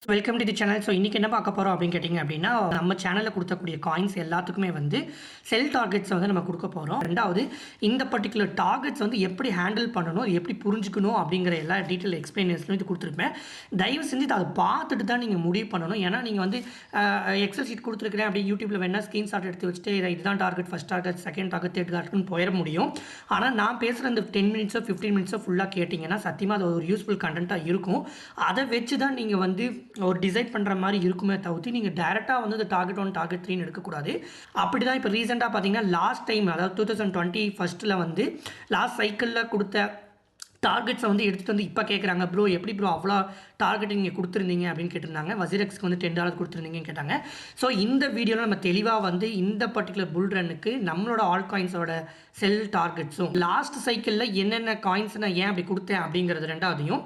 Welcome to the channel. So இன்றைக்கி என்ன பார்க்க போகிறோம் அப்படின்னு கேட்டிங்க அப்படின்னா, நம்ம சேனலில் கொடுக்கக்கூடிய காயின்ஸ் எல்லாத்துக்குமே வந்து செல் டார்கெட்ஸ் வந்து நம்ம கொடுக்க போகிறோம். ரெண்டாவது, இந்த பர்டிகுலர் டார்கெட்ஸ் வந்து எப்படி ஹேண்டில் பண்ணணும், எப்படி புரிஞ்சுக்கணும் அப்படிங்கிற எல்லா டீட்டெயில் எக்ஸ்பிளனேஷனும் இது கொடுத்துருப்பேன். தயவு செஞ்சு அதை பார்த்துட்டு தான் நீங்கள் முடிவு பண்ணணும். ஏன்னா நீங்கள் வந்து எக்ஸல் ஷீட் கொடுத்துருக்கிறேன் அப்படி யூடியூப்பில் வேணால் ஸ்க்ரீன்ஷாட் எடுத்து வச்சுட்டு இதுதான் target, first target, second target, third டார்கெட்னு போயிட முடியும். ஆனால் நான் பேசுகிற இந்த 10 மினிட்ஸோ 15 மினிட்ஸோ ஃபுல்லாக கேட்டிங்கன்னா சத்தியமாக அது ஒரு யூஸ்ஃபுல் கண்டென்ட்டாக இருக்கும். அதை வச்சு தான் நீங்கள் வந்து ஒரு டிசைட் பண்ணுற மாதிரி இருக்குமே தவிர்த்து நீங்கள் டேரெக்டாக வந்து டார்கெட் 1 டார்கெட் 3 எடுக்கக்கூடாது. அப்படி தான் இப்போ ரீசெண்டாக பார்த்தீங்கன்னா லாஸ்ட் டைம், அதாவது 2021 வந்து லாஸ்ட் சைக்கிளில் கொடுத்த டார்கெட்ஸை வந்து எடுத்துகிட்டு வந்து இப்போ கேட்குறாங்க, ப்ரோ எப்படி ப்ரோ அவ்வளோ டார்கெட் நீங்கள் கொடுத்துருந்தீங்க அப்படின்னு கேட்டிருந்தாங்க. வசிரெக்ஸ்க்கு வந்து $10 கொடுத்துருந்தீங்கன்னு கேட்டாங்க. ஸோ இந்த வீடியோவில் நம்ம தெளிவாக வந்து இந்த பர்டிகுலர் புல் ரன்னுக்கு நம்மளோட ஆல் காயின்ஸோட செல் டார்கெட்ஸும் லாஸ்ட் சைக்கிளில் என்னென்ன காயின்ஸ் நான் ஏன் அப்படி கொடுத்தேன் அப்படிங்கிறது ரெண்டாவதையும்,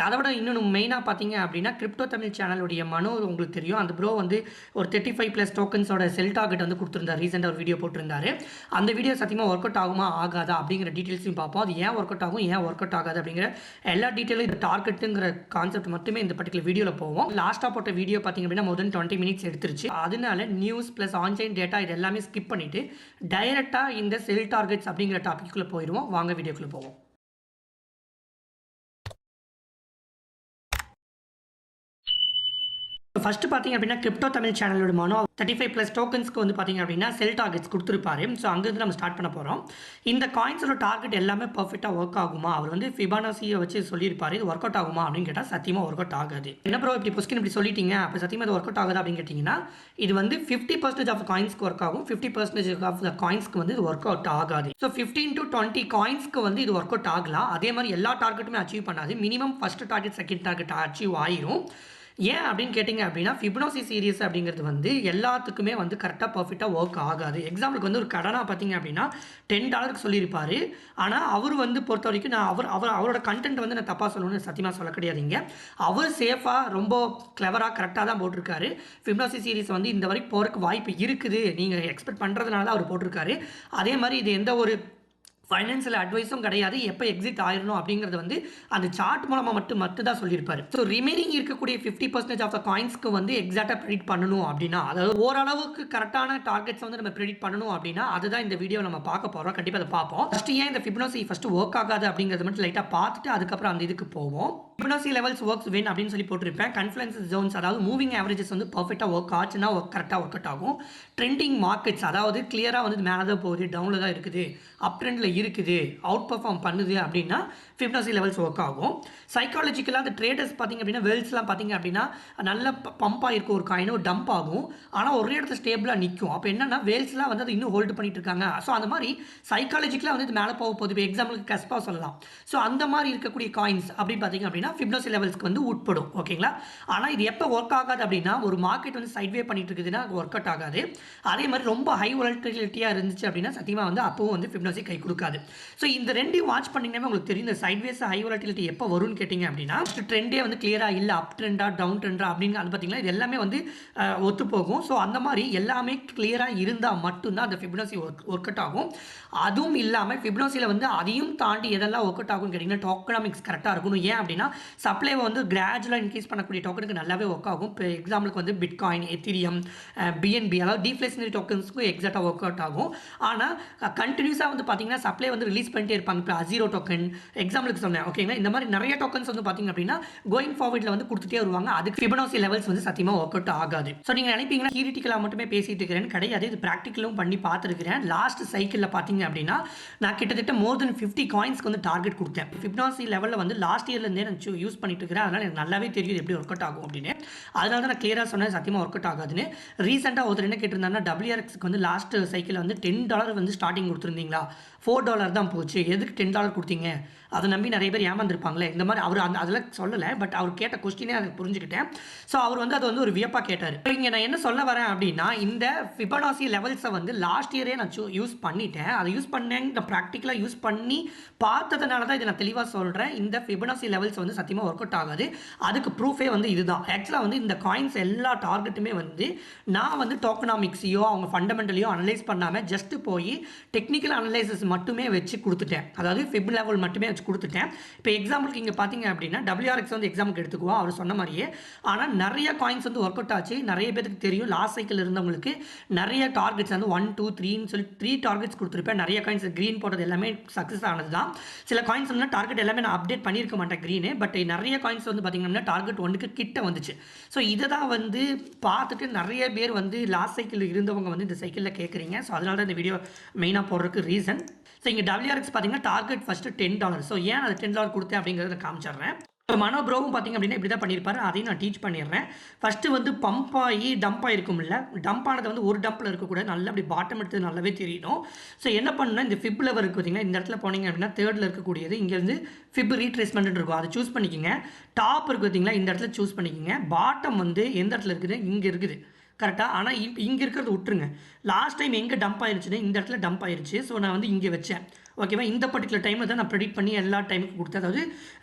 அதை விட இன்னொன்று மெயினாக பார்த்தீங்க அப்படின்னா கிரிப்டோ தமிழ் சேனலுடைய மனோ உங்களுக்கு தெரியும். அந்த ப்ரோ வந்து ஒரு 35+ டோக்கன்ஸோட செல் டார்கெட் வந்து கொடுத்துருந்தார். ரீசெண்டாக ஒரு வீடியோ போட்டிருந்தாரு. அந்த வீடியோ சத்தியமாக ஒர்க் அவுட் ஆகுமா ஆகாதா அப்படிங்கிற டீட்டெயில்ஸையும் பார்ப்போம். அது ஏன் ஒர்க் அவுட் ஆகும், ஏன் ஒர்க் அவுட் ஆகாது அப்படிங்கிற எல்லா டீட்டெயிலும் இந்த டார்கெட்டுங்கிற கான்செப்ட் மட்டுமே இந்த பர்டிகுலர் வீடியோவில் போவோம். லாஸ்ட்டாக போட்ட வீடியோ பார்த்தீங்க அப்படின்னா more than 20 மினிட்ஸ் எடுத்துருச்சு. அதனால நியூஸ் ப்ளஸ் ஆன்லைன் டேட்டா இது எல்லாமே ஸ்கிப் பண்ணிவிட்டு டைரெக்டாக இந்த செல் டார்கெட்ஸ் அப்படிங்கிற டாபிக்குள்ளே போயிடுவோம். வாங்க வீடியோக்குள்ளே போவோம். ஃபஸ்ட்டு பார்த்தீங்க அப்படின்னா கிரிப்டோ தமிழ் சேனலோட மனோ 35+ டோக்கன்ஸ்க்கு வந்து பார்த்தீங்க அப்படின்னா செல் டார்கெட்ஸ் கொடுத்துருப்பாரு. ஸோ அங்கேருந்து நம்ம ஸ்டார்ட் பண்ண போகிறோம். இந்த காயின்ஸோட டார்கெட் எல்லாமே பர்ஃபெக்டாக ஒர்க் ஆகுமா, அவர் வந்து ஃபிபானாசியை வச்சு சொல்லியிருப்பாரு. இது ஒர்க் அவுட் ஆகுமா அப்படின்னு கேட்டால் சத்தியமாக ஒர்க் அவுட் ஆகாது. என்ன ப்ரோ இப்படி பொஸ்கின் இப்படி சொல்லிட்டீங்க, அப்போ சத்தியமாக இது ஒர்க் அவுட் ஆகுது அப்படின்னு கேட்டிங்கன்னா, இது வந்து 50% ஆஃப் காயின்ஸ்க்கு ஒர்க் ஆகும், 50% ஆஃப் த காயின்ஸ்க்கு வந்து இது ஒர்க் அவுட் ஆகாது. ஸோ 15 to 20 காயின்ஸ்க்கு வந்து இது ஒர்க் அவுட் ஆகலாம். அதே மாதிரி எல்லா டார்கெட்டுமே அச்சீவ் பண்ணாது. Minimum first target second target achieve ஆயிரும். ஏன் அப்படின்னு கேட்டிங்க அப்படின்னா, ஃபிபனாசி சீரிஸ் அப்படிங்கிறது வந்து எல்லாத்துக்குமே வந்து கரெக்டாக பர்ஃபெக்டாக ஒர்க் ஆகாது. எக்ஸாம்பிளுக்கு வந்து ஒரு கடனாக பார்த்தீங்க அப்படின்னா $10 சொல்லியிருப்பார். ஆனால் அவர் வந்து பொறுத்த வரைக்கும் நான் அவரோட கண்டென்ட் வந்து நான் தப்பாக சொல்லணும்னு சத்தியமாக சொல்ல கிடையாதுங்க. அவர் சேஃபாக ரொம்ப கிளவராக கரெக்டாக தான் போட்டிருக்காரு. ஃபிபனாசி சீரிஸ் வந்து இந்த வரைக்கும் போகிறதுக்கு வாய்ப்பு இருக்குது, நீங்கள் எக்ஸ்பெக்ட் பண்ணுறதுனால தான் அவர் போட்டிருக்காரு. அதே மாதிரி இது எந்த ஒரு ஃபைனான்சியல் அட்வைஸும் கிடையாது. எப்போ எக்ஸிட் ஆயிடணும் அப்படிங்கிறது வந்து அந்த சார்ட் மூலமாக மட்டும் தான் சொல்லியிருப்பாரு. ஸோ ரிமைனிங் இருக்கக்கூடிய 50% ஆஃப் த காயின்ஸ்க்கு வந்து எக்ஸாக்டாக ப்ரெடிக்ட் பண்ணணும் அப்படின்னா, அதாவது ஓரளவுக்கு கரெக்டான டார்கெட்ஸ் வந்து நம்ம ப்ரெடிக்ட் பண்ணணும் அப்படின்னா அதுதான் இந்த வீடியோ நம்ம பார்க்க போகிறோம். கண்டிப்பாக அதை பார்ப்போம். ஃபஸ்ட்டு ஏன் இந்த ஃபிபனாசி ஃபஸ்ட்டு ஒர்க் ஆகாது அப்படிங்கிறது மட்டும் லைட்டாக பார்த்துட்டு அதுக்கப்புறம் அந்த இதுக்கு போவோம். ஃபிபனாசி லெவல்ஸ் ஒர்க்ஸ் வென் அப்படின்னு சொல்லி போட்டிருப்பேன். கான்ஃப்ளூயன்ஸ் ஜோன்ஸ், அதாவது மூவிங் ஆவரேஜஸ் வந்து பர்ஃபெக்டாக ஒர்க் ஆச்சுன்னா கரெக்டாக ஒர்க் அவுட் ஆகும். ட்ரெண்டிங் மார்க்கெட்ஸ், அதாவது கிளியராக வந்து மேலே தான் போகுது, டவுனில் தான் இருக்குது, அப் ட்ரெண்டில் இருக்குது, அவுட் பர்ஃபார்ம் பண்ணுது அப்படின்னா ஃபிபனாசி லெவல்ஸ் ஒர்க் ஆகும். சைக்காலஜிக்கலாக அந்த ட்ரேடர்ஸ் பார்த்திங்க அப்படின்னா வேர்ல்ட்ஸ்லாம் பார்த்திங்க அப்படின்னா நல்ல பம்பாக இருக்கும் ஒரு காயின் ஒரு டம்ப் ஆகும், ஆனால் ஒரே இடத்துல ஸ்டேபிளாக நிற்கும். அப்போ என்னென்னா வேல்ஸ்லாம் வந்து அதை இன்னும் ஹோல்டு பண்ணிட்டு இருக்காங்க. ஸோ அந்த மாதிரி சைக்காலஜிக்கலாக வந்து இது மேலே போக போகுது. இப்போ எக்ஸாம்பிளுக்கு கஸ்பா சொல்லலாம். ஸோ அந்த மாதிரி இருக்கக்கூடிய காயின்ஸ் அப்படின்னு பார்த்திங்க அப்படின்னா ஃபிபனாசி லெவல்ஸ்க்கு வந்து உட்படும். ஓகேங்களா? ஆனால் இது எப்போ ஒர்க் ஆகாது அப்படின்னா, ஒரு மார்க்கெட் வந்து சைட்வே பண்ணிட்டு இருக்குதுன்னா ஒர்க் அவுட் ஆகாது. அதே மாதிரி ரொம்ப ஹை வாலட்டிலிட்டியாக இருந்துச்சு அப்படின்னா சத்தியமாக வந்து அப்பவும் வந்து ஃபிபனாசி கை கொடுக்காது. ஸோ இந்த ரெண்டையும் வாட்ச் பண்ணிங்கன்னா உங்களுக்கு தெரியும். இந்த சைட்வேஸ் ஹை வாலட்டிலிட்டி எப்போ வரும்னு கேட்டிங்க அப்படின்னா, ட்ரெண்டே வந்து கிளியராக இல்லை, அப் ட்ரெண்டா டவுன் ட்ரெண்டா அப்படின்னு அது பார்த்தீங்கன்னா இது எல்லாமே வந்து ஒத்து போகும். ஸோ அந்த மாதிரி எல்லாமே கிளியராக இருந்தால் மட்டும்தான் அந்த ஃபிபனாசி ஒர்க் அவுட் ஆகும். அதுவும் இல்லாமல் ஃபிபனாசியில் வந்து அதையும் தாண்டி எதெல்லாம் ஒர்க் அவுட் ஆகும்னு கேட்டிங்கன்னா டோக்கனாமிக்ஸ் கரெக்டாக இருக்கணும். ஏன் அப்படின்னா சப்ளைவை வந்து கிராஜுவலாக இன்க்ரீஸ் பண்ணக்கூடிய டோக்கனுக்கு நல்லாவே ஒர்க் ஆகும். இப்போ எக்ஸாம்பிளுக்கு வந்து பிட்காயின், எத்திரியம், பிஎன்பி, அதாவது டீஃப்ளேஷனரி டோக்கன்ஸ்க்கும் எக்ஸாக்டாக ஒர்க் அவுட் ஆகும். ஆனால் கண்டினியூஸாக வந்து பார்த்தீங்கன்னா சப்ளை வந்து ரிலீஸ் பண்ணிட்டே இருப்பாங்க. இப்போ அசீரோ டோக்கன் எக்ஸாம்பிளுக்கு சொன்னேன். ஓகேங்களா? இந்த மாதிரி நிறைய டோக்கன்ஸ் வந்து பார்த்தீங்க அப்படின்னா கோயிங் ஃபார்வர்டில் வந்து கொடுத்துட்டே வருவாங்க. அதுக்கு ஃபிபனாசி லெவல்ஸ் வந்து சத்தியமாக ஒர்க் அவுட் ஆகாது. ஸோ நீங்கள் நினைப்பீங்கன்னா தியரிட்டிக்கலாக மட்டுமே பேசிட்டு இருக்கிறேன்னு கிடையாது. இது ப்ராக்டிக்கலும் பண்ணி பார்த்துருக்கிறேன். லாஸ்ட் சைக்கிளில் பார்த்தீங்க அப்படின்னா நான் கிட்டத்தட்ட more than 50 காயின்ஸ்க்கு வந்து டார்கெட் கொடுத்தேன். ஃபிபனாசி லெவலில் வந்து லாஸ்ட் இயர்லேருந்தே நான் யூஸ் பண்ணிட்டு இருக்கிறேன். அதனால் எனக்கு நல்லாவே தெரியும் எப்படி ஒர்க் அவுட் ஆகும் அப்படின்னு. அதனால தான் நான் கிளியராக சொன்னேன் சத்தியமாக ஒர்க் அவுட் ஆகாதுன்னு. ரீசெண்டாக ஒருத்தர் என்ன கேட்டிருந்தாங்கன்னா, WRXக்கு வந்து லாஸ்ட் சைக்கிளில் வந்து $10 வந்து ஸ்டார்டிங் கொடுத்துருந்தீங்களா, $4 தான் போச்சு, எதுக்கு $10 கொடுத்தீங்க, அதை நம்பி நிறைய பேர் ஏமாந்துருப்பாங்களே. இந்த மாதிரி அவர் அதெல்லாம் சொல்லலை. பட் அவர் கேட்ட கொஸ்டினே அதை புரிஞ்சுக்கிட்டேன். ஸோ அவர் வந்து அதை வந்து ஒரு வியப்பாக கேட்டார். இங்கே நான் என்ன சொல்ல வரேன் அப்படின்னா, இந்த ஃபிபனாசி லெவல்ஸை வந்து லாஸ்ட் இயரே நான் யூஸ் பண்ணிட்டேன். அதை யூஸ் பண்ணேன், நான் ப்ராக்டிக்கலாக யூஸ் பண்ணி பார்த்ததுனால தான் இதை நான் தெளிவாக சொல்கிறேன். இந்த ஃபிபனாசி லெவல்ஸ் வந்து சத்தியமாக ஒர்க் அவுட் ஆகாது. அதுக்கு ப்ரூஃபே வந்து இதுதான். ஆக்சுவலாக வந்து இந்த காயின்ஸ் எல்லா டார்கெட்டுமே வந்து நான் வந்து டோக்கனாமிக்ஸையோ அவங்க ஃபண்டமெண்டலையோ அனலைஸ் பண்ணாமல் ஜஸ்ட்டு போய் டெக்னிக்கல் அனலைசிஸ் மட்டுமே வச்சு கொடுத்துட்டேன், அதாவது ஃபிப் லெவல் மட்டுமே வச்சு கொடுத்துட்டேன். இப்போ எக்ஸாம்பிளுக்கு இங்கே பார்த்தீங்க அப்படின்னா WRX வந்து எக்ஸாம்பிளுக்கு எடுத்துக்குவோம் அவர் சொன்ன மாதிரியே. ஆனால் நிறைய காயின்ஸ் வந்து ஒர்க் அவுட் ஆச்சு. நிறைய பேருக்கு தெரியும் லாஸ்ட் சைக்கிள் இருந்தவங்களுக்கு நிறைய டார்கெட்ஸ் வந்து 1 2 3ன்னு சொல்லி 3 டார்கெட்ஸ் கொடுத்துருப்பேன். நிறைய காயின்ஸ் க்ரீன் போட்டது எல்லாமே சக்ஸஸ் ஆனது தான். சில காயின்ஸ் வந்து டார்கெட் எல்லாமே நான் அப்டேட் பண்ணியிருக்க மாட்டேன் க்ரீனு, பட் நிறைய காயின்ஸ் வந்து பார்த்தீங்கன்னா டார்கெட் 1க்கு கிட்ட வந்துச்சு. ஸோ இதை தான் வந்து பார்த்துட்டு நிறைய பேர் வந்து லாஸ்ட் சைக்கிள் இருந்தவங்க வந்து இந்த சைக்கிளில் கேட்குறீங்க. ஸோ அதனால தான் இந்த வீடியோ மெயினாக போடுறதுக்கு ரீசன். ஸோ இங்கே WRX பார்த்தீங்கன்னா டார்கெட் ஃபஸ்ட்டு $10. ஸோ ஏன் அது $10 கொடுத்தேன் அப்படிங்கிறத காமிச்சிடுறேன். இப்போ மனோ ப்ரோவும் பார்த்திங்க அப்படின்னா இப்படி தான் பண்ணியிருப்பாரு, அதையும் நான் டீச் பண்ணிடுறேன். ஃபஸ்ட்டு வந்து பம்ப் ஆகி டம்ப் ஆகிருக்கும்ல, டம்ப் ஆனது வந்து ஒரு டம்பில் இருக்கக்கூடாது, நல்லா அப்படி பாட்டம் எடுத்து நல்லாவே தெரியணும். ஸோ என்ன பண்ணால் இந்த ஃபிப் லெவல் இருக்குது பார்த்தீங்கன்னா, இந்த இடத்துல போனீங்க அப்படின்னா தேர்டில் இருக்கக்கூடியது இங்கேருந்து ஃபிப் ரீட்ரேஸ்மெண்ட் இருக்கும், அதை சூஸ் பண்ணிக்கோங்க. டாப் இருக்குது பார்த்தீங்களா, இந்த இடத்துல சூஸ் பண்ணிக்கோங்க. பாட்டம் வந்து எந்த இடத்துல இருக்குது, இங்கே இருக்குது கரெக்டாக. ஆனால் இங்கே இருக்கிறது விட்டுருங்க. லாஸ்ட் டைம் எங்கே டம்ப் ஆயிடுச்சுன்னா இந்த இடத்துல டம்ப் ஆயிடுச்சு. ஸோ நான் வந்து இங்கே வச்சேன், ஓகேவா. இந்த பர்டிகுலர் டைமில் தான் நான் ப்ரெடிக்ட் பண்ணி எல்லா டைமுக்கும் கொடுத்தேன். அதாவது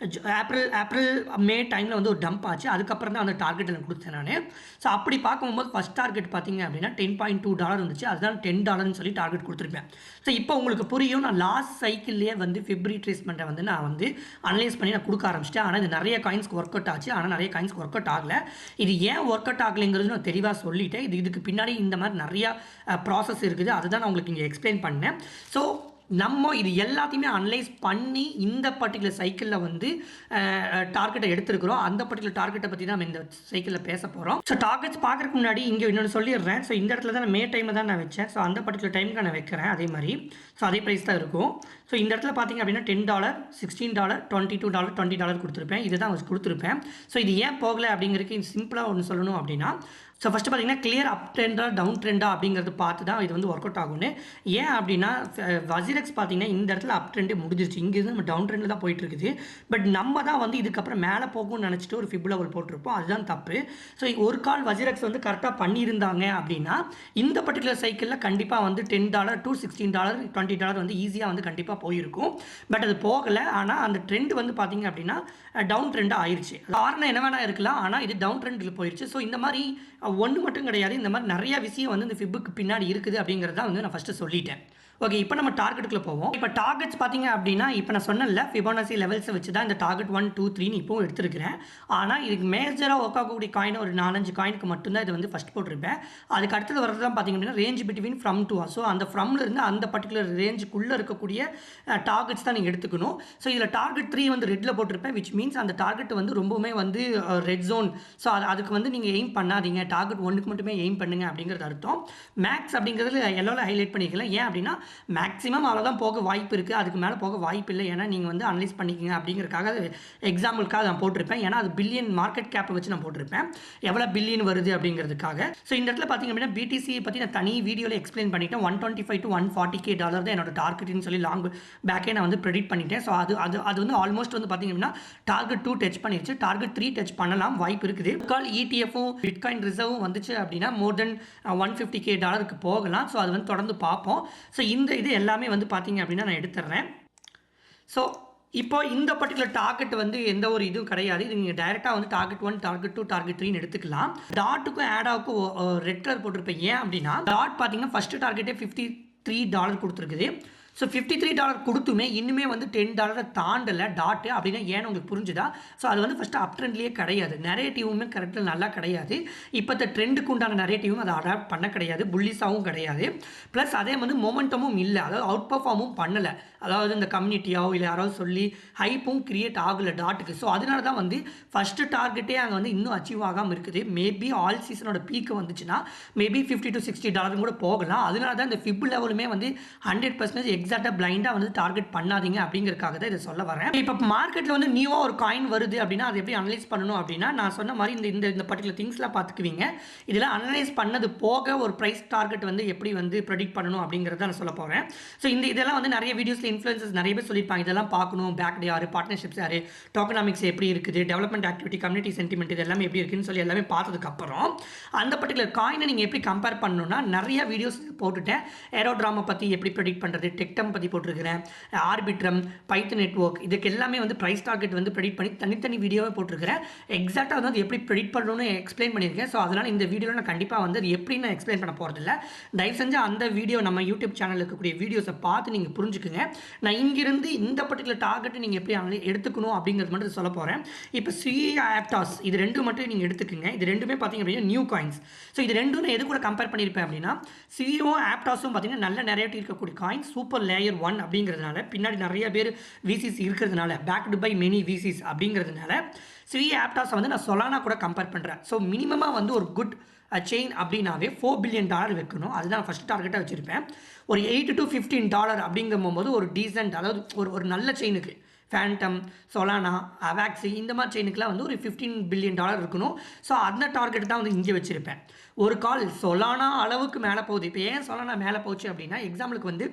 ஏப்ரல் மே டைமில் வந்து ஒரு டம்ப் ஆச்சு, அதுக்கப்புறம் தான் அந்த டார்கெட் எனக்கு கொடுத்தேன் நான். ஸோ அப்படி பார்க்கும்போது ஃபஸ்ட் டார்கெட் பார்த்தீங்க அப்படின்னா $10.2 இருந்துச்சு, அதுதான் $10 சொல்லி டார்கெட் கொடுத்துருப்பேன். ஸோ இப்போ உங்களுக்கு புரியும், நான் லாஸ்ட் சைக்கிள்லேயே வந்து ஃபிப் ரீட்ரேஸ்மெண்ட்டை வந்து நான் வந்து அனலைஸ் பண்ணி நான் கொடுக்க ஆரம்பிச்சிட்டேன். ஆனால் இது நிறைய காயின்ஸ்க்கு ஒர்க் அவுட் ஆச்சு, ஆனால் நிறைய காயின்ஸ்க்கு ஒர்க் அவுட் ஆகலை. இது ஏன் ஒர்க் அவுட் ஆகலைங்கிறது நான் தெளிவாக சொல்லிட்டேன். இதுக்கு பின்னாடி இந்த மாதிரி நிறையா ப்ராசஸ் இருக்குது, அதுதான் நான் உங்களுக்கு இங்கே எக்ஸ்பிளைன் பண்ணேன். ஸோ நம்ம இது எல்லாத்தையுமே அனலைஸ் பண்ணி இந்த பர்டிகுலர் சைக்கிளில் வந்து டார்கெட்டை எடுத்துருக்கிறோம். அந்த பர்டிகுலர் டார்கெட்டை பற்றி தான் நம்ம இந்த சைக்கிளில் பேச போகிறோம். ஸோ டார்கெட்ஸ் பார்க்குறதுக்கு முன்னாடி இங்கே இன்னொன்று சொல்லிடுறேன். ஸோ இந்த இடத்துல தான் நான் மே டைமை தான் நான் வச்சேன். ஸோ அந்த பர்டிகுலர் டைமுக்கு நான் வைக்கிறேன் அதே மாதிரி. ஸோ அதே ப்ரைஸ் தான் இருக்கும். ஸோ இந்த இடத்துல பார்த்தீங்க அப்படின்னா $10, $16, $22, $20 கொடுத்துருப்பேன். இதுதான் வச்சு கொடுத்துருப்பேன். ஸோ இது ஏன் போகலை அப்படிங்கிறதுக்கு சிம்பிளாக ஒன்று சொல்லணும் அப்படின்னா, ஸோ ஃபஸ்ட்டு பார்த்தீங்கன்னா கிளியர் அப் ட்ரெண்டா டவுன் ட்ரெண்டா அப்படிங்கிறது பார்த்து தான் இது வந்து ஒர்க் அவுட் ஆகும்னு. ஏன் அப்படின்னா WRX பார்த்தீங்கன்னா இந்த இடத்துல அப் ட்ரெண்டே முடிஞ்சிருச்சு, இங்கேருந்து நம்ம டவுன் ட்ரெண்டில் தான் போயிட்டு இருக்குது. பட் நம்ம தான் வந்து இதுக்கப்புறம் மேலே போகும்னு நினச்சிட்டு ஒரு ஃபிப் லெவல் போட்டிருப்போம், அதுதான் தப்பு. ஸோ ஒரு கால் WRX வந்து கரெக்டாக பண்ணியிருந்தாங்க அப்படின்னா இந்த பர்டிகுலர் சைக்கிளில் கண்டிப்பாக வந்து $10 to $16, $20 வந்து ஈஸியாக வந்து கண்டிப்பாக போயிருக்கும். பட் அது போகலை. ஆனால் அந்த ட்ரெண்ட் வந்து பார்த்தீங்க அப்படின்னா டவுன் ட்ரெண்டாக ஆயிடுச்சு. காரணம் என்ன வேணா இருக்கலாம், ஆனால் இது டவுன் ட்ரெண்டில் போயிடுச்சு. ஸோ இந்த மாதிரி ஒன்று மட்டும் கிடையாது, இந்த மாதிரி நிறைய விஷயம் வந்து இந்த ஃபிப்புக்கு பின்னாடி இருக்குது அப்படிங்கிறத வந்து நான் ஃபஸ்ட்டு சொல்லிட்டேன். ஓகே, இப்போ நம்ம டார்கெட்டுக்குள்ளே போவோம். இப்போ டார்கெட்ஸ் பார்த்தீங்க அப்படின்னா இப்போ நான் சொன்னல ஃபிபோனசி லெவல்ஸை வச்சு தான் இந்த டார்கெட் 1 2 3 இப்போவும் எடுத்துருக்கிறேன். ஆனால் இதுக்கு மேஜராக ஒர்க் ஆகக்கூடிய காயின் ஒரு 4-5 காயினுக்கு மட்டும்தான் இது வந்து ஃபஸ்ட் போட்டிருப்பேன். அதுக்கு அடுத்தது வரது தான் பார்த்தீங்க அப்படின்னா range between from to. So அந்த ஃப்ரம்லேருந்து அந்த பர்டிகுலர் ரேஞ்சுக்குள்ளே இருக்கக்கூடிய டார்கெட்ஸ் தான் நீங்கள் எடுத்துக்கணும். ஸோ இதில் டார்கெட் 3 வந்து ரெட்டில் போட்டிருப்பேன், விச் மீன்ஸ் அந்த டார்கெட் வந்து ரொம்பவுமே வந்து ரெட் ஜோன். ஸோ அதுக்கு வந்து நீங்கள் எய்ம் பண்ணாதீங்க, டார்கெட் 1க்கு மட்டுமே எய்ம் பண்ணுங்க அப்படிங்கிறது அர்த்தம். மேக்ஸ் அப்படிங்கிறது எல்லோவில் ஹைலைட் பண்ணிக்கலாம். ஏன் அப்படின்னா மேக்ஸிமம் அவ்வளோதான் போக வாய்ப்பு இருக்குது, அதுக்கு மேலே போக வாய்ப்பு இல்லை. ஏன்னா நீங்கள் வந்து அனலைஸ் பண்ணிக்கங்க அப்படிங்கிறதுக்காக எக்ஸாம்பிளுக்காக நான் போட்டிருப்பேன். ஏன்னா அது பில்லியன் மார்க்கெட் கேப்பை வச்சு நான் போட்டிருப்பேன், எவ்வளோ பில்லியன் வருது அப்படிங்கிறதுக்காக. ஸோ இந்த இடத்துல பார்த்தீங்க அப்படின்னா BTC பற்றி நான் தனி வீடியோவில் எக்ஸ்பிளைன் பண்ணிட்டேன். $125 to $140K தான் என்னோட டார்கெட்னு சொல்லி லாங் பேக்கே நான் வந்து ப்ரெடிக்ட் பண்ணிட்டேன். ஸோ அது வந்து ஆல்மோஸ்ட் வந்து பார்த்தீங்க அப்படின்னா டார்கெட் 2 டச் பண்ணிடுச்சு, டார்கெட் 3 டச் பண்ணலாம் வாய்ப்பு இருக்குது. கால் ETFும் பிட்காயின் ரிசர்வும் வந்துச்சு அப்படின்னா மோர் தென் $150K போகலாம். ஸோ அது வந்து தொடர்ந்து பார்ப்போம். ஸோ இந்த இது எல்லாமே வந்து பார்த்தீங்க அப்படின்னா நான் எடுத்துடுறேன். ஸோ இப்போ இந்த பர்டிகுலர் டார்கெட் வந்து எந்த ஒரு இதுவும் கிடையாது. இது நீங்கள் டைரெக்டாக வந்து டார்கெட் 1 டார்கெட் 2 டார்கெட் 3 எடுத்துக்கலாம். டாட்டுக்கும் ஆடாவுக்கும் ரெட் கலர் போட்டிருப்பேன். ஏன் அப்படின்னா டாட் பார்த்தீங்கன்னா ஃபஸ்ட்டு டார்கெட்டே $53 கொடுத்துருக்குது. ஸோ $53 கொடுத்துமே இன்னுமே வந்து $10 தாண்டலை டாட்டு அப்படின்னா ஏன்னு உங்களுக்கு புரிஞ்சுதா? ஸோ அது வந்து ஃபஸ்ட்டு அப் ட்ரெண்ட்லேயே கிடையாது, நரேட்டிவுமே கரெக்டாக நல்லா கிடையாது. இப்போ இந்த ட்ரெண்டுக்கு உண்டான நரேட்டிவும் அதை அடாப்ட் பண்ண கிடையாது, புல்லிஸாகவும் கிடையாது. ப்ளஸ் அதே வந்து மொமெண்டமும் இல்லை, அதாவது அவுட் பர்ஃபார்மும் பண்ணலை. அதாவது இந்த கம்யூனிட்டியாவோ இல்லை யாராவது சொல்லி ஹைப்பும் கிரியேட் ஆகலை டாட்டுக்கு. ஸோ அதனால தான் வந்து ஃபஸ்ட்டு டார்கெட்டே அங்கே வந்து இன்னும் அச்சீவ் ஆகாமல் இருக்குது. மேபி ஆல் சீசனோட பீக்கு வந்துச்சுன்னா மேபி $50 to $60 கூட போகலாம். அதனால தான் இந்த ஃபிப் லெவலுமே வந்து 100% எக்ஸாக்டாக பிளைண்டாக வந்து டார்கெட் பண்ணாதீங்க அப்படிங்கிறதுக்காக தான் இதை சொல்ல வரேன். இப்போ மார்க்கெட்டில் வந்து நியூவாக ஒரு காயின் வருது அப்படின்னா அதை எப்படி அனலைஸ் பண்ணணும் அப்படின்னா நான் சொன்ன மாதிரி இந்த பர்டிகுலர் திங்ஸ்லாம் பார்த்துக்குவீங்க. இதில் அனலைஸ் பண்ணது போக ஒரு ப்ரைஸ் டார்கெட் வந்து எப்படி வந்து ப்ரெடிக்ட் பண்ணணும் அப்படிங்கிறத நான் சொல்ல போகிறேன். ஸோ இதெல்லாம் வந்து நிறைய வீடியோஸில் மார்க்கெட்டில் இன்ஃப்ளூயன்சஸ் நிறைய பேர் சொல்லியிருப்பாங்க இதெல்லாம் பார்க்கணும், பேக்டு யார், பார்ட்னர்ஷிப்ஸ் யார், டோக்கனாமிக்ஸ் எப்படி இருக்குது, டெவலப்மெண்ட் ஆக்டிவிட்டி, கம்யூனிட்டி சென்டிமெண்ட் இது எல்லாமே எப்படி இருக்குன்னு சொல்லி எல்லாமே பார்த்ததுக்கப்புறம் அந்த பர்டிகுலர் காயினை நீங்கள் எப்படி கம்பேர் பண்ணணும்னா நிறைய வீடியோஸ் போட்டுட்டேன். ஏரோட்ராமா பற்றி எப்படி ப்ரெடிக்ட் பண்ணுறது, டெக்டம் பற்றி போட்டிருக்கிறேன், ஆர்பிட்ரம், பைத்தன் நெட்வொர்க் இதுக்கு எல்லாமே வந்து ப்ரைஸ் டார்கெட் வந்து ப்ரெடிக்ட் பண்ணி தனித்தனி வீடியோவே போட்டிருக்கிறேன். எக்ஸாக்டாக வந்து எப்படி ப்ரெடிக்ட் பண்ணணும்னு எக்ஸ்பிளைன் பண்ணியிருக்கேன். ஸோ அதனால் இந்த வீடியோவில் நான் கண்டிப்பாக வந்து அது எப்படி நான் எக்ஸ்பிளைன் பண்ண போகிறதில்ல. தயவு செஞ்சு அந்த வீடியோ நம்ம யூடியூப் சேனலில் இருக்கக்கூடிய வீடியோஸை பார்த்து நீங்கள் புரிஞ்சுக்குங்க. நான் இங்கிருந்து இந்த பர்டிகுலர் டார்கெட்டை நீங்கள் எப்படி எடுத்துக்கணும் அப்படிங்கிறது மட்டும் சொல்ல போகிறேன். இப்போ சிஏ ஆப்டாஸ் இது ரெண்டும் மட்டும் நீங்கள் எடுத்துக்கோங்க. இது ரெண்டுமே பார்த்தீங்க அப்படின்னா நியூ காயின்ஸ். ஸோ இது ரெண்டும் நான் எது கூட கம்பேர் பண்ணியிருப்பேன் அப்படின்னா சிஓ ஆப்டாஸும் பார்த்தீங்கன்னா நல்ல நெரேட்டிவ் இருக்கக்கூடிய காயின்ஸ், சூப்பர் லேயர் 1 அப்படிங்கிறதுனால பின்னாடி நிறைய பேர் விசிஸ் இருக்கிறதுனால, பேக்டு பை மெனி விசிஸ் அப்படிங்கிறதுனால சிஏ ஆப்டாஸை வந்து நான் சொலானா கூட கம்பேர் பண்ணுறேன். ஸோ மினிமமாக வந்து ஒரு குட் செயின் அப்படின்னாவே $4 பில்லியன் வைக்கணும். அதுதான் ஃபஸ்ட் டார்கெட்டாக வச்சுருப்பேன். ஒரு $8 to $15 அப்படிங்கும்போது ஒரு டீசென்ட், அதாவது ஒரு நல்ல செயினுக்கு ஃபேண்டம், சொலானா, அவாக்ஸி இந்த மாதிரி செயினுக்குலாம் வந்து ஒரு $15 பில்லியன் இருக்கணும். ஸோ அந்த டார்கெட் தான் வந்து இங்கே வச்சுருப்பேன். ஒரு கால் சொலானா அளவுக்கு மேலே போகுது. இப்போ ஏன் சொலானா மேலே போச்சு அப்படின்னா எக்ஸாம்பிளுக்கு வந்து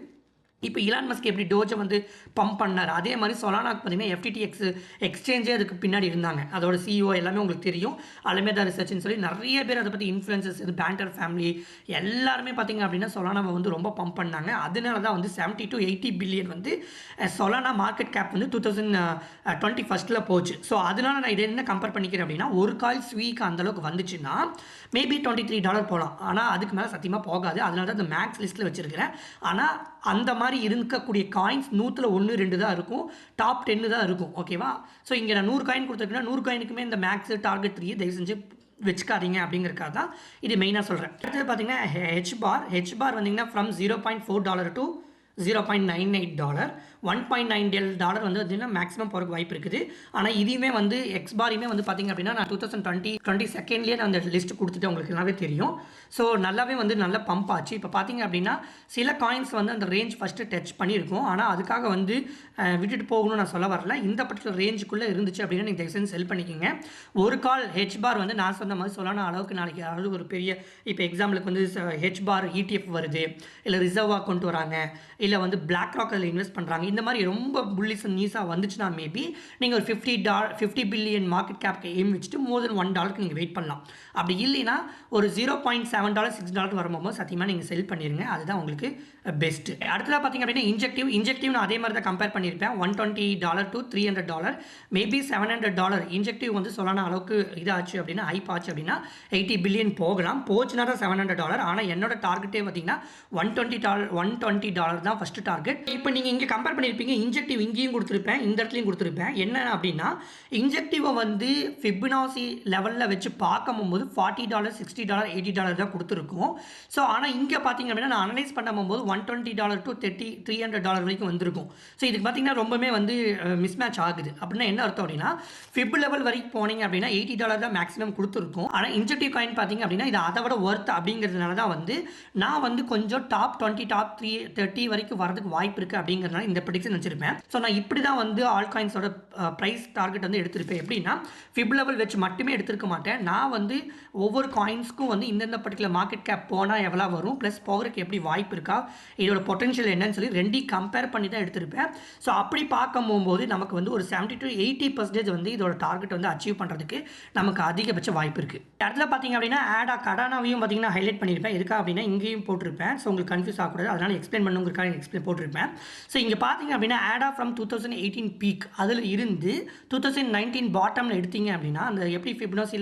இப்போ இலான் மஸ்க் எப்படி டோஜை வந்து பம்ப் பண்ணார், அதே மாதிரி சொலானாக்கு பார்த்தீங்கன்னா எஃப்டிடிஎக்ஸ் எக்ஸ்சேஞ்சே அதுக்கு பின்னாடி இருந்தாங்க. அதோட சிஇஓ எல்லாமே உங்களுக்கு தெரியும், அலமேதா ரிசர்ச்னு சொல்லி நிறைய பேர் அதை பற்றி இன்ஃப்ளூயன்சஸ், இது பேண்டர் ஃபேமிலி எல்லாருமே பார்த்தீங்க அப்படின்னா சொலானாவை வந்து ரொம்ப பம்ப் பண்ணாங்க. அதனால தான் வந்து 70 to 80 பில்லியன் வந்து சொலானா மார்க்கெட் கேப் வந்து 2021 போச்சு. ஸோ அதனால நான் இதை என்ன கம்பேர் பண்ணிக்கிறேன் அப்படின்னா ஒரு கால் ஸ்வீக்கு அந்தளவுக்கு வந்துச்சுன்னா மேபி $23 போகலாம். ஆனால் அதுக்கு மேலே சத்தியமாக போகாது. அதனால தான் இந்த மேக்ஸ் லிஸ்ட்டில் வச்சுருக்கிறேன். ஆனால் அந்த மாதிரி இருக்கக்கூடிய காயின்ஸ் 100ல் 1 2 தான் இருக்கும், டாப் 10 தான் இருக்கும். ஓகேவா? ஸோ இங்கே நான் 100 காயின் கொடுத்துருக்கேன்னா 100 காயினுக்குமே இந்த மேக்ஸ் டார்கெட் 3 தயவு செஞ்சு வச்சுக்காதீங்க அப்படிங்கிறக்காக தான் இது மெயினாக சொல்கிறேன். அடுத்தது பார்த்தீங்கன்னா ஹெச் பார் வந்தீங்கன்னா ஃப்ரம் $0.4 to $0.98, $1.9 வந்து பார்த்தீங்கன்னா மேக்ஸிமம் போகிறக்கு வாய்ப்பு இருக்குது. ஆனால் இதையுமே வந்து எக்ஸ்பாரையுமே வந்து பார்த்திங்க அப்படின்னா நான் 2022 நான் அந்த லிஸ்ட் கொடுத்துட்டு உங்களுக்கு நல்லாவே தெரியும். ஸோ நல்லாவே வந்து நல்ல பம்ப் ஆச்சு. இப்போ பார்த்திங்க அப்படின்னா சில காயின்ஸ் வந்து அந்த ரேஞ்ச் ஃபஸ்ட்டு டச் பண்ணியிருக்கும். ஆனால் அதுக்காக வந்து விட்டுட்டு போகணும்னு நான் சொல்ல வரல. இந்த பர்டிகுலர் ரேஞ்சுக்குள்ளே இருந்துச்சு அப்படின்னா நீங்கள் தயவுசெய்து செல் பண்ணிக்கோங்க. ஒரு கால் ஹெச் பார் வந்து நான் சொன்ன மாதிரி சொல்லணும் அளவுக்கு நாளைக்கு அதாவது ஒரு பெரிய இப்போ எக்ஸாம்பிளுக்கு வந்து ஹெச் பார் ETF வருது, இல்லை ரிசர்வாக கொண்டு வராங்க, இல்லை வந்து பிளாக் ராக் அதில் இன்வெஸ்ட் பண்ணுறாங்க, இந்த மாதிரி ரொம்ப புல்லிஸ் நியூஸாக வந்துச்சுன்னா மேபி நீங்கள் ஒரு $50 பில்லியன் மார்க்கெட் கேப்க்கு எய்ம் வச்சுட்டு more than $1 நீங்கள் வெயிட் பண்ணலாம். அப்படி இல்லைன்னா ஒரு $0.7 $6 வரும்போது சத்தியமாக நீங்கள் செல் பண்ணிடுங்க. அதுதான் உங்களுக்கு பெஸ்ட்டு. அடுத்ததாக பார்த்திங்க அப்படின்னா இன்ஜெக்டிவ் நான் அதே மாதிரி தான் கம்பேர் பண்ணியிருப்பேன். $120 to $300, மேபி $700 இன்ஜெக்டிவ் வந்து சொல்லணும் அளவுக்கு இதாச்சு அப்படின்னா ஹைப் ஆச்சு அப்படின்னா $80 பில்லியன் போகலாம். போச்சுன்னா தான் $700. ஆனால் என்னோட டார்கெட்டே பார்த்தீங்கன்னா $120 தான் ஃபஸ்ட்டு டார்கெட். இப்போ நீங்கள் இங்கே கம்பேர் பண்ணியிருப்பீங்க, இன்ஜெக்டிவ் இங்கேயும் கொடுத்துருப்பேன், இந்த இடத்துலையும் கொடுத்துருப்பேன். என்ன அப்படின்னா இன்ஜெக்டிவை வந்து ஃபிபனாசி லெவலில் வச்சு பார்க்கும்போது $40 $60 $80 தான் கொடுத்துருக்கோம். ஸோ ஆனால் இங்கே பார்த்தீங்க அப்படின்னா நான் அனலைஸ் பண்ணும்போது $120 to $300 வரைக்கும் வந்திருக்கும். ஸோ இதுக்கு பார்த்தீங்கன்னா ரொம்பவே வந்து மிஸ்மேட்ச் ஆகுது. அப்படின்னா என்ன அர்த்தம் அப்படின்னா ஃபிப் லெவல் வரைக்கும் போனீங்க அப்படின்னா $80 தான் மேக்ஸிமம் கொடுத்துருக்கும். ஆனால் இன்ஜெக்டிவ் காயின் பார்த்தீங்க அப்படின்னா இது அதை விட ஒர்த் அப்படிங்கிறதுனால தான் வந்து நான் வந்து கொஞ்சம் டாப் 20 டாப் 30 வரைக்கும் வரதுக்கு வாய்ப்பு இருக்குது அப்படிங்கிறதுனால இந்த ப்ரெடிக்ஷன் வச்சிருப்பேன். ஸோ நான் இப்படி தான் வந்து ஆல் காயின்ஸோட ப்ரைஸ் டார்கெட் வந்து எடுத்திருப்பேன். எப்படின்னா ஃபிப் லெவல் வச்சு மட்டுமே எடுத்திருக்க மாட்டேன். நான் வந்து ஒவ்வொரு காயின்ஸ்க்கும் வந்து இந்தந்த பர்டிகுலர் மார்க்கெட் கேப் போனால் எவ்வளோ வரும், ப்ளஸ் போகிறதுக்கு எப்படி வாய்ப்பு இருக்கா, இதோட பொட்டன்ஷியல் என்னன்னு சொல்லி ரெண்டையும் கம்பேர் பண்ணி தான் எடுத்திருப்பேன். ஸோ அப்படி பார்க்கும் போகும்போது நமக்கு வந்து ஒரு 70 to 80% வந்து இதோட டார்கெட் வந்து அச்சீவ் பண்ணுறதுக்கு நமக்கு அதிகபட்ச வாய்ப்பு இருக்குது. இடத்துல பார்த்தீங்க அப்படின்னா கடானாவையும் பார்த்தீங்கன்னா ஹைலைட் பண்ணியிருப்பேன். எதுக்காக அப்படின்னா இங்கேயும் போட்டிருப்பேன். ஸோ உங்களுக்கு கன்ஃபியூஸ் ஆகக்கூடாது, அதனால் எக்ஸ்பிளைன் பண்ணுங்கிறதுக்காக எக்ஸ்பிளைன் போட்டிருப்பேன். ஸோ இங்கே பார்த்தீங்க அப்படின்னா ஆடா ஃப்ரம் 2018 பீக் அதில் இருந்து 2019 பாட்டமில் எடுத்தீங்க அப்படின்னா அந்த எப்படி ஃபிபனாசி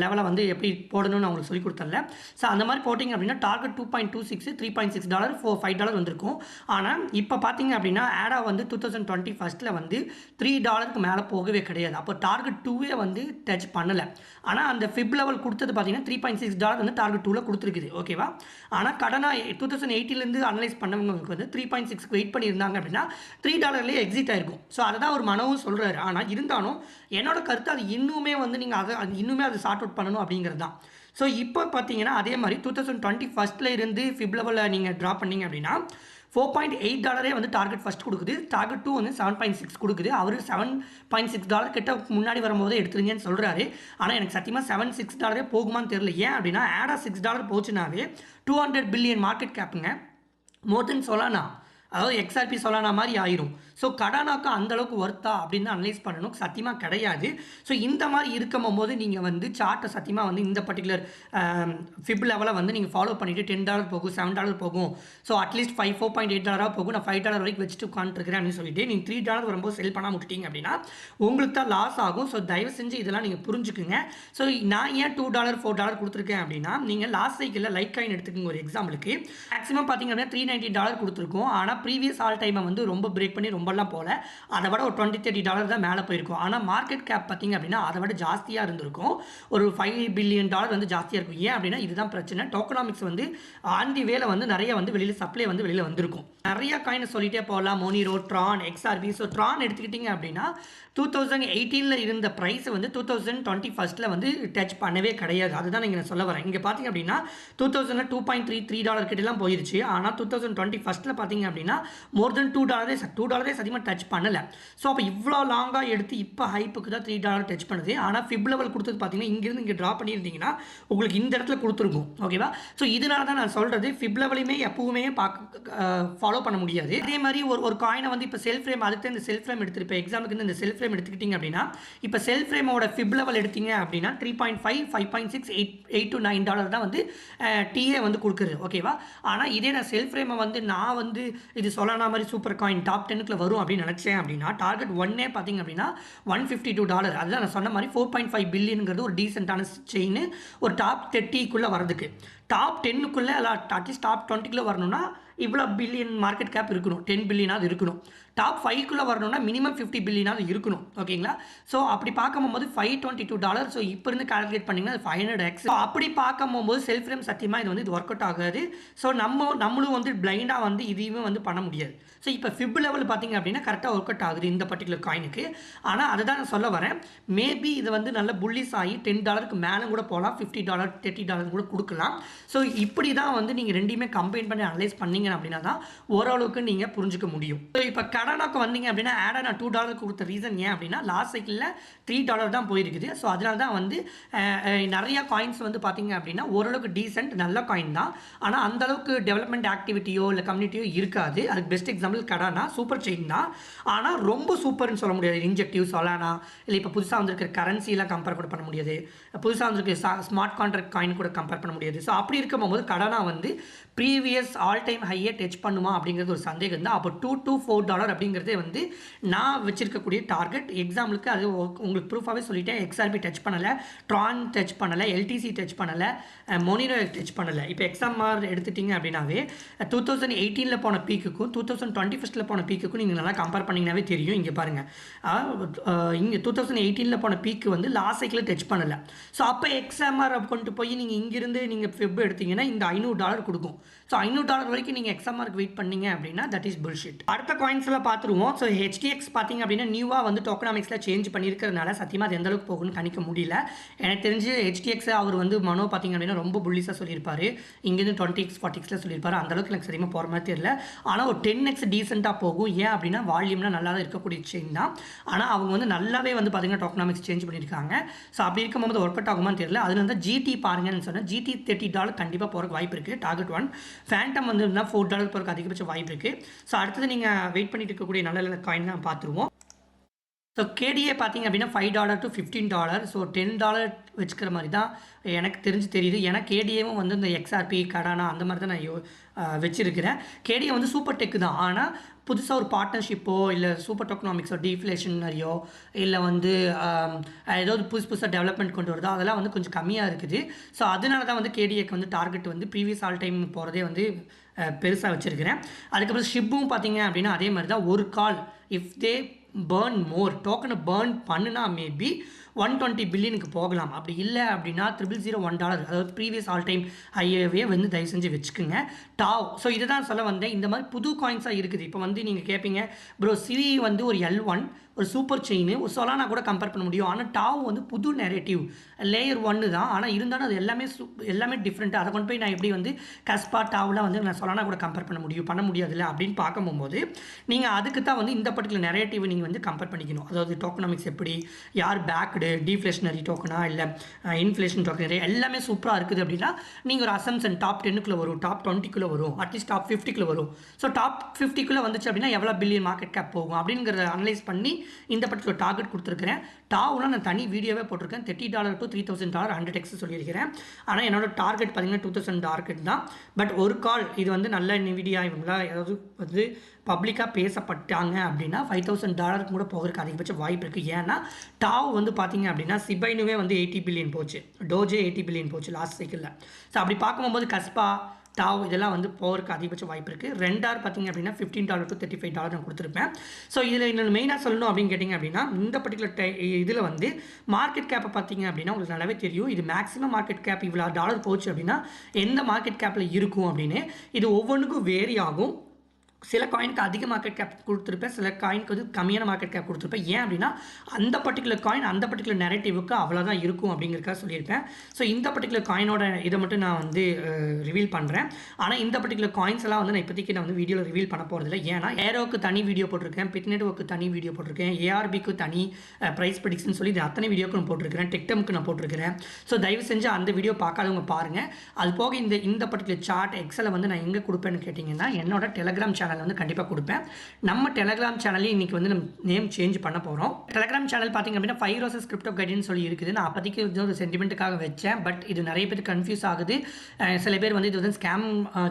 லெவலை வந்து எப்படி போடணும்னு அவங்களுக்கு சொல்லி கொடுத்தல. ஸோ அந்த மாதிரி போட்டிங்க அப்படின்னா டார்கெட் 2.26 $3.6 $5 வந்திருக்கும். ஆனால் இப்போ பார்த்தீங்க அப்படின்னா ஆடா வந்து 2021 வந்து $3 மேலே போகவே கிடையாது. அப்போ டார்கெட் 2வே வந்து டச் பண்ணலை. ஆனால் அந்த ஃபிப் லெவல் கொடுத்தது பார்த்தீங்கன்னா $3.6 வந்து டார்கெட் 2ல் கொடுத்துருக்குது. ஓகேவா? ஆனால் கடனாக 2018 அனலைஸ் பண்ணவங்களுக்கு வந்து 3.6 வெயிட் பண்ணியிருந்தாங்க அப்படின்னா $3 எக்ஸிட் ஆயிருக்கும். ஸோ அதை தான் ஒரு மனவும் சொல்கிறாரு. ஆனால் இருந்தாலும் என்னோட கருத்து அது இன்னுமே வந்து நீங்கள் இன்னுமே அதை சார்ட் அவுட் பண்ணணும் அப்படிங்கிறது தான். ஸோ இப்போ பார்த்தீங்கன்னா அதே மாதிரி 2021 இருந்து ஃபிப் லெவலில் நீங்கள் ட்ரா பண்ணிங்க அப்படின்னா $4.8 வந்து டார்கெட் ஃபஸ்ட் கொடுக்குது, டார்கெட் 2 வந்து 7.6 கொடுக்குது. அவர் $7.6 கிட்ட முன்னாடி வரும்போது எடுத்துருங்கன்னு சொல்கிறாரு. ஆனால் எனக்கு சத்தியமாக $7.6 போகுமான்னு தெரியல. ஏன் அப்படின்னா ஆடா $6 போச்சுனாவே $200 பில்லியன் மார்க்கெட் கேப்புங்க. மோர் தென் சொலானா அதாவது எக்ஸ்ஆர்பி சொல்லான மாதிரி ஆயிரும். ஸோ கடானாக்கு அந்தளவுக்கு ஒர்த்தா அப்படின்னு தான் அனலைஸ் பண்ணணும். சத்தியமாக கிடையாது. ஸோ இந்த மாதிரி இருக்கும்போது நீங்கள் வந்து சார்ட்டை சத்தியமாக வந்து இந்த பர்டிகுலர் ஃபிப் லெவலை வந்து நீங்கள் ஃபாலோ பண்ணிவிட்டு $10 போகும், $7 போகும். ஸோ அட்லீஸ்ட் $4.8 போகும். நான் $5 வரைக்கும் வச்சுட்டு உட்காந்துருக்கிறேன் அப்படின்னு சொல்லிட்டு நீங்கள் $3 வரும்போது செல் பண்ணாமல் விட்டுட்டீங்க அப்படின்னா உங்களுக்கு தான் லாஸ் ஆகும். ஸோ தயவு செஞ்சு இதெல்லாம் நீங்கள் புரிஞ்சுக்குங்க. ஸோ நான் ஏன் $2 $4 கொடுத்துருக்கேன் அப்படின்னா, நீங்கள் லாஸ்ட் சைக்கிளில் லைக் காயின் எடுத்துக்கோங்க. ஒரு எக்ஸாம்பிளுக்கு மேக்ஸிமம் பார்த்தீங்க அப்படின்னா $390 கொடுத்துருக்கோம். ஆனால் ப்ரீவியஸ் ஆல் டைமை வந்து ரொம்ப பிரேக் பண்ணி ரொம்பலாம் போகல. அதை விட ஒரு $20-30 தான் மேலே போயிருக்கும். ஆனால் மார்க்கெட் கேப் பார்த்தீங்க அப்படின்னா அதை விட ஜாஸ்தியாக இருந்திருக்கும். ஒரு $5 பில்லியன் வந்து ஜாஸ்தியாக இருக்கும். ஏன் அப்படின்னா இதுதான் பிரச்சனை. டோக்கனாமிக்ஸ் வந்து ஆன் தி வேல வந்து நிறைய வந்து வெளியில் சப்ளை வந்து வெளியில் வந்திருக்கும். நிறைய காயினை சொல்லிட்டே போகலாம். மோனிரோ, ட்ரான், எக்ஸ்ஆர்பி. ஸோ ட்ரான் எடுத்துக்கிட்டிங்க அப்படின்னா 2018 இருந்த ப்ரைஸை வந்து 2021 வந்து டச் பண்ணவே கிடையாது. அதுதான் நீங்கள் சொல்ல வரேன். இங்கே பார்த்தீங்க அப்படின்னா 2000 $2.33 கிட்டலாம் போயிருச்சு. ஆனால் 2021 பார்த்தீங்க அப்படின்னா மோர் தென் $2 சத்தியமாக டச் பண்ணலை. ஸோ அப்போ இவ்வளோ லாங்காக எடுத்து இப்போ ஹைப்புக்கு தான் $3 டச் பண்ணுது. ஆனால் ஃபிப் லெவல் கொடுத்தது பார்த்தீங்கன்னா இங்கேருந்து இங்கே ட்ரா பண்ணியிருந்தீங்கன்னா உங்களுக்கு இந்த இடத்துல கொடுத்துருக்கும். ஓகேவா? ஸோ இதனால தான் நான் சொல்கிறது ஃபிப் லெவலையுமே எப்பவுமே ஃபாலோ பண்ண முடியாது. அதே மாதிரி ஒரு காயினை வந்து இப்போ செல் ஃப்ரேம், அதுக்கு இந்த செல் ஃப்ரேம் எடுத்துட்டு இப்போ எக்ஸாம்பிளுக்கு இந்த செல் ஃப்ரேம் எடுத்துக்கிட்டிங்க அப்படின்னா இப்போ செல் ஃப்ரேமோட ஃபிப் லெவல் எடுத்தீங்க அப்படின்னா 3.5, 5.6, $8 to $9 தான் வந்து டிஏ வந்து கொடுக்குறது. ஓகேவா? ஆனால் இதே நான் செல் ஃப்ரேமை வந்து நான் வந்து இது சொல்லான மாதிரி சூப்பர் காயின் டாப் 10க்குள்ள வரும் அப்படின்னு நினச்சேன் அப்படின்னா டார்கெட் 1 பார்த்தீங்க அப்படின்னா $152. அதுதான் நான் சொன்ன மாதிரி 4.5 பில்லியனுங்கிறது ஒரு டீசென்டான செயின். ஒரு டாப் 30க்குள்ளே வரதுக்கு டாப் 10க்குள்ளே அட்லீஸ்ட் டாப் 20க்குள்ளே வரணும்னா இவ்வளோ பில்லியன் மார்க்கெட் கேப் இருக்கணும். 10 பில்லியனாவது இருக்கணும். டாப் 5க்குள்ளே வரணும்னா மினிமம் 50 பில்லியனாவது இருக்கணும். ஓகேங்களா? ஸோ அப்படி பார்க்கும்போது $522. ஸோ இப்போ இருந்து கால்குலேட் பண்ணிங்கன்னா 500x. ஸோ அப்படி பார்க்கும்போது செல்ஃப் ஃப்ரேம் சத்தியமாக இது வந்து இது ஒர்க் அவுட் ஆகாது. ஸோ நம்மளும் வந்து பிளைண்டாக வந்து இதையுமே வந்து பண்ண முடியாது. ஸோ இப்போ ஃபிப் லெவல் பார்த்தீங்க அப்படின்னா கரெக்டாக ஒர்க் அவுட் ஆகுது இந்த பர்டிகுலர் காயினுக்கு. ஆனால் அதை தான் நான் சொல்ல வரேன். மேபி இது வந்து நல்ல புல்லிஸ் ஆகி $10 மேலே கூட போகலாம். $50, $30 கூட கொடுக்கலாம். ஸோ இப்படி தான் வந்து நீங்கள் ரெண்டையுமே கம்பைன் பண்ணி அனலைஸ் பண்ணீங்க அப்படின்னா தான் ஓரளவுக்கு நீங்கள் புரிஞ்சுக்க முடியும். ஸோ இப்போ கடானாக்கு வந்தீங்க அப்படின்னா ஆடாக நான் $2 கொடுத்த ரீசன் ஏன் அப்படின்னா லாஸ்ட் சைக்கிளில் $3 தான் போயிருக்குது. ஸோ அதனால தான் வந்து நிறையா காயின்ஸ் வந்து பார்த்தீங்க அப்படின்னா ஓரளவுக்கு டீசென்ட் நல்ல காயின் தான். ஆனால் அந்தளவுக்கு டெவலப்மெண்ட் ஆக்டிவிட்டியோ இல்லை கம்யூனிட்டியோ இருக்காது. அதுக்கு பெஸ்ட் எக்ஸாம்பிள் கடானா சூப்பர் செயின் தான். ஆனால் ரொம்ப சூப்பர்னு சொல்ல முடியாது. இன்ஜெக்டிவ் சொலானா இல்லை இப்போ புதுசாக வந்திருக்கிற கரன்சிலாம் கம்பேர் கூட பண்ண முடியாது. புதுசாக வந்திருக்க ஸ்மார்ட் கான்ட்ராக்ட் காயின் கூட கம்பேர் பண்ண முடியாது. ஸோ அப்படி இருக்கும்போது கடானா வந்து ப்ரீவியஸ் ஆல் டைம் ஹையை டச் பண்ணுமா அப்படிங்கிறது ஒரு சந்தேகம் தான். அப்போ $2 to $4 அப்படிங்கிறதே வந்து நான் வச்சிருக்கக்கூடிய டார்கெட். எக்ஸாம்பிளுக்கு அது உங்களுக்கு ப்ரூஃபாகவே சொல்லிட்டேன். எக்ஸ்ஆர்பி டச் பண்ணலை, ட்ரான் டச் பண்ணலை, எல்டிசி டச் பண்ணலை, மோனிரோ டச் பண்ணலை. இப்போ எக்ஸாம்ஆர் எடுத்துட்டிங்க அப்படின்னாவே 2018 போன பீக்குக்கும் 2021 போன பீக்குக்கும் நீங்கள் நல்லா கம்பேர் பண்ணிங்கனாவே தெரியும். இங்கே பாருங்கள், இங்கே 2018 போன பீக்கு வந்து லாஸ்ட் சைக்கிளில் டச் பண்ணலை. ஸோ அப்போ எக்ஸாம்ஆர் கொண்டு போய் நீங்கள் இங்கிருந்து நீங்கள் ஃபிப் எடுத்தீங்கன்னா இந்த $500 கொடுக்கும். ஸோ $500 வரைக்கும் நீங்கள் எக்ஸாம்ஆருக்கு வெயிட் பண்ணீங்க அப்படின்னா தட் இஸ் புல்ஷிட். அடுத்த காயின்ஸ்லாம் பார்த்துருவோம். ஸோ ஹெச்டிஎக்ஸ் பார்த்தீங்க அப்படின்னா நியூவாக வந்து டோக்கனாமிக்ஸில் சேஞ்ச் பண்ணியிருக்கிறதுனால சத்தியமாக அது எந்தளவுக்கு போகும்னு கணிக்க முடியல. எனக்கு தெரிஞ்சு ஹெச்டிஎக்ஸ் அவர் வந்து மனோ பார்த்தீங்க அப்படின்னா ரொம்ப புல்லிஸாக சொல்லியிருப்பார். இங்கேருந்து 20x 40xல சொல்லியிருப்பார். அந்தளவுக்கு எனக்கு சரியாக போகிற மாதிரி தெரியல. ஆனால் ஒரு 10x டீசெண்டாக போகும். ஏன் அப்படின்னா வால்யூம்லாம் நல்லா தான் இருக்கக்கூடிய செயின் தான். ஆனால் அவங்க வந்து நல்லாவே வந்து பார்த்தீங்கன்னா டோக்கனாமிக்ஸ் சேஞ்ச் பண்ணியிருக்காங்க. ஸோ அப்படி இருக்கும்போது ஒர்க் அவுட் ஆகுமான்னு தெரியல. அதில் வந்து ஜிடி பாருங்கன்னு சொன்னால் ஜிடி $30 கண்டிப்பாக போகிறக்கு வாய்ப்பு இருக்குது. டார்கெட் 1 ஃபேண்டம் வந்து $4 போகிறக்கு அதிகபட்ச வாய்ப்பு இருக்குது. ஸோ அடுத்தது நீங்கள் வெயிட் பண்ணிட்டு இருக்கக்கூடிய நல்ல நல்ல காயின் தான் பார்த்துருவோம். ஸோ கேடிஏ பார்த்தீங்க அப்படின்னா $5 to $15. ஸோ $10 வச்சுக்கிற மாதிரி தான் எனக்கு தெரியுது. ஏன்னா கேடிஏவும் வந்து இந்த எக்ஸ்ஆர்பி கடானா அந்த மாதிரி தான் நான் வச்சுருக்கிறேன். கேடிஏ வந்து சூப்பர் டெக்கு தான். ஆனால் புதுசாக ஒரு பார்ட்னர்ஷிப்போ இல்லை சூப்பர் டோக்கனாமிக்ஸோ டீஃப்ளேஷனரியோ இல்லை வந்து ஏதாவது புதுசாக டெவலப்மெண்ட் கொண்டு வருதோ அதெல்லாம் வந்து கொஞ்சம் கம்மியாக இருக்குது. ஸோ அதனால தான் வந்து கேடிஏக்கு வந்து டார்கெட் வந்து ப்ரீவியஸ் ஆல் டைம் போகிறதே வந்து பெருசாக வச்சுருக்கிறேன். அதுக்கப்புறம் ஷிப்பும் பார்த்தீங்க அப்படின்னா அதே மாதிரி தான். ஒரு கால் இஃப் தே பேர்ன் மோர் டோக்கனை பேர்ன் பண்ணுனா மேபி 120 பில்லியனுக்கு போகலாம். அப்படி இல்லை அப்படின்னா $0.001 அதாவது ப்ரீவியஸ் ஆல் டைம் ஹையவே வந்து தயவு செஞ்சு வச்சுக்கோங்க. டாவ். ஸோ இதை தான் சொல்ல வந்தேன். இந்த மாதிரி புது காயின்ஸாக இருக்குது. இப்போ வந்து நீங்கள் கேட்பீங்க ப்ரோ சிவி வந்து ஒரு L1 ஒரு சூப்பர் செயின், ஒரு சொலானா கூட கம்பேர் பண்ண முடியும். ஆனால் டாவ் வந்து புது நெரேட்டிவ் லேயர் 1 தான். ஆனால் இருந்தாலும் அது எல்லாமே டிஃப்ரெண்ட். அதை கொண்டு போய் நான் எப்படி வந்து கஸ்பா டாவ்லாம் வந்து நான் சொலானா கூட கம்பேர் பண்ண முடியாதுல்ல அப்படின்னு பார்க்கும்போது நீங்கள் அதுக்கு தான் வந்து இந்த பர்டிகுலர் நெரேட்டிவ் நீங்கள் வந்து கம்பேர் பண்ணிக்கணும். அதாவது டோக்கனாமிக்ஸ் எப்படி, யார் பேக்டு, டீஃப்ளேஷனரி டோக்கனா இல்லை இன்ஃப்ளேஷன் டோக்கனரி எல்லாமே சூப்பராக இருக்குது அப்படின்னா நீங்கள் ஒரு அசம்சன் டாப் 10க்குள்ளே வரும், டாப் 20க்குள்ளே வரும், அட்லீஸ்ட் டாப் 50க்குள்ளே வரும். ஸோ டாப் 50க்குள்ளே வந்துச்சு அப்படின்னா எவ்வளோ பில்லியன் மார்க்கெட் கேப் போகும் அப்படிங்கிறத அனலைஸ் பண்ணி இந்த பர்டிகுலர் டார்கெட் கொடுத்துருக்கிறேன். டாவ்லாம் நான் தனி வீடியோவே போட்டிருக்கேன். $30 to $3,000 100x சொல்லியிருக்கிறேன். ஆனால் என்னோட டார்கெட் பார்த்தீங்கன்னா 2000 டார்கெட் தான். பட் ஒரு கால் இது வந்து நல்ல நிவிடியா இவங்களா ஏதாவது வந்து பப்ளிக்காக பேசப்பட்டாங்க அப்படின்னா $5,000 கூட போகிறதுக்கு அதிகபட்ச வாய்ப்பு இருக்குது. ஏன்னா டாவ் வந்து பார்த்தீங்க அப்படின்னா சிபைனுவே வந்து 80 பில்லியன் போச்சு, டோஜே 80 பில்லியன் போச்சு லாஸ்ட் சைக்கிளில். ஸோ அப்படி பார்க்கும்போது கஸ்பா டாவ் இதெல்லாம் வந்து போகிறதுக்கு அதிகபட்ச வாய்ப்பு இருக்குது. ரெண்டார் பார்த்தீங்க அப்படின்னா $15 to $35 நான் கொடுத்துருப்பேன். ஸோ இதில் இன்னொன்று மெயினாக சொல்லணும் அப்படின்னு கேட்டிங்க அப்படின்னா இந்த பர்டிகுலர் இதில் வந்து மார்க்கெட் கேப்பை பார்த்தீங்க அப்படின்னா உங்களுக்கு நல்லாவே தெரியும். இது மேக்ஸிமம் மார்க்கெட் கேப் இவ்வளோ டாலர் போச்சு அப்படின்னா எந்த மார்க்கெட் கேப்பில் இருக்கும் அப்படின்னு. இது ஒவ்வொன்றுக்கும் வேரி ஆகும். சில காயினுக்கு அதிக மார்க்கெட் கேப் கொடுத்துருப்பேன், சில காயினுக்கு வந்து கம்மியான மார்க்கெட் கேப் கொடுத்துருப்பேன். ஏன் அப்படின்னா அந்த பர்டிகுலர் காயின் அந்த பர்டிகுலர் நெரேட்டிவுக்கு அவ்வளோதான் இருக்கும் அப்படிங்கிறக்காக சொல்லியிருப்பேன். ஸோ இந்த பர்டிகுலர் காயினோட இதை மட்டும் நான் வந்து ரிவீல் பண்ணுறேன். ஆனால் இந்த பர்டிகுலர் காயின்ஸ் எல்லாம் வந்து நான் இப்போதைக்கு நான் வந்து வீடியோவில் ரிவீல் பண்ண போகிறதில்ல. ஏன்னா ஏரோக்கு தனி வீடியோ போட்டிருக்கேன், பிட் நெட்வொர்க்கு தனி வீடியோ போட்டிருக்கேன், ஏஆர்பிக்கு தனி ப்ரைஸ் ப்ரெடிக்ஷன் சொல்லி இது அத்தனை வீடியோக்கு நான் போட்டிருக்கிறேன், டெக்டமுக்கு நான் போட்டிருக்கிறேன். ஸோ தயவு செஞ்சு அந்த வீடியோ பார்க்காதவங்க பாருங்கள். அது போக இந்த பர்டிகுலர் சார்ட் எக்ஸலை வந்து நான் எங்கே கொடுப்பேன்னு கேட்டிங்கன்னா என்னோட டெலகிராம் சேனல் வந்து கண்டிப்பாக கொடுப்பேன். நம்ம டெலகிராம் சேனலையும் இன்றைக்கி வந்து நம்ம நேம் சேஞ்ச் பண்ண போகிறோம். டெலகிராம் சேனல் பார்த்திங்க அப்படின்னா 5 Roses கிரிப்டோ கைடுன்னு சொல்லி இருக்குது. நான் அப்போதைக்கு ஒரு சென்டிமெண்ட்டுக்காக வச்சேன். பட் இது நிறைய பேர் கன்ஃபியூஸ் ஆகுது. சில பேர் வந்து இது வந்து ஸ்கேம்